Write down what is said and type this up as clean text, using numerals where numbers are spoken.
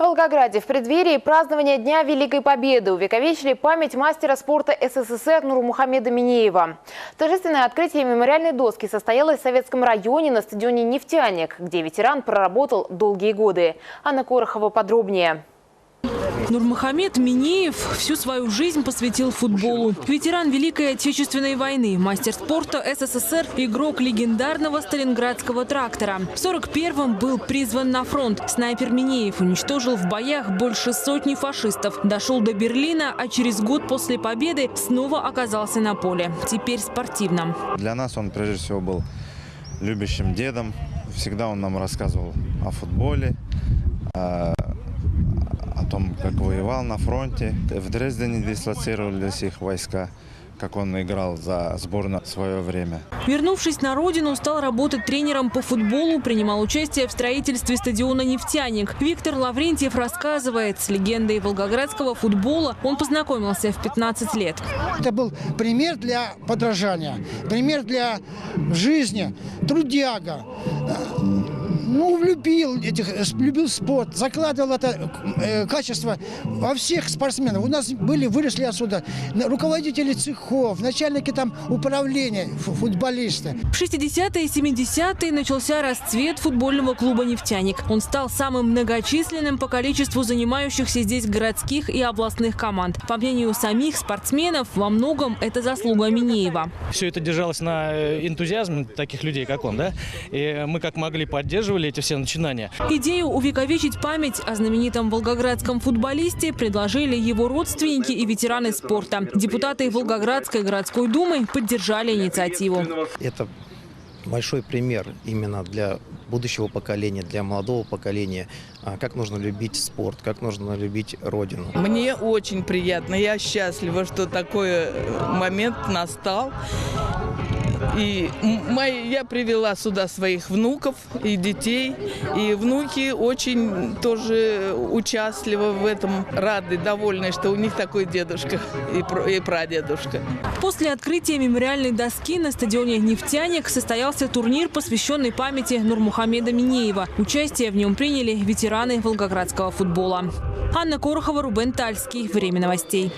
В Волгограде в преддверии празднования Дня Великой Победы увековечили память мастера спорта СССР Нурмухамеда Минеева. Торжественное открытие мемориальной доски состоялось в Советском районе на стадионе «Нефтяник», где ветеран проработал долгие годы. Анна Корохова подробнее. Нурмухамед Минеев всю свою жизнь посвятил футболу. Ветеран Великой Отечественной войны, мастер спорта СССР, игрок легендарного сталинградского трактора. В 1941-м был призван на фронт. Снайпер Минеев уничтожил в боях больше сотни фашистов. Дошел до Берлина, а через год после победы снова оказался на поле. Теперь спортивном. Для нас он прежде всего был любящим дедом. Всегда он нам рассказывал о футболе, о том, как воевал на фронте. В Дрездене дислоцировались их войска, как он играл за сборную в свое время. Вернувшись на родину, стал работать тренером по футболу, принимал участие в строительстве стадиона «Нефтяник». Виктор Лаврентьев рассказывает, с легендой волгоградского футбола он познакомился в 15 лет. Это был пример для подражания, пример для жизни, трудяга. Любил спорт, закладывал это качество во всех спортсменов. У нас выросли отсюда руководители цехов, начальники управления, футболисты. В 60-е и 70-е начался расцвет футбольного клуба «Нефтяник». Он стал самым многочисленным по количеству занимающихся здесь городских и областных команд. По мнению самих спортсменов, во многом это заслуга Минеева. Все это держалось на энтузиазме таких людей, как он, да? И мы как могли поддерживали эти все начинания. Идею увековечить память о знаменитом волгоградском футболисте предложили его родственники и ветераны спорта. Депутаты Волгоградской городской думы поддержали инициативу. Это большой пример именно для будущего поколения, для молодого поколения, как нужно любить спорт, как нужно любить родину. Мне очень приятно, я счастлива, что такой момент настал. И я привела сюда своих внуков и детей. И внуки очень тоже участливы в этом, рады, довольны, что у них такой дедушка и прадедушка. После открытия мемориальной доски на стадионе «Нефтяник» состоялся турнир, посвященный памяти Нурмухамеда Минеева. Участие в нем приняли ветераны волгоградского футбола. Анна Корохова, Рубен Тальский. Время новостей.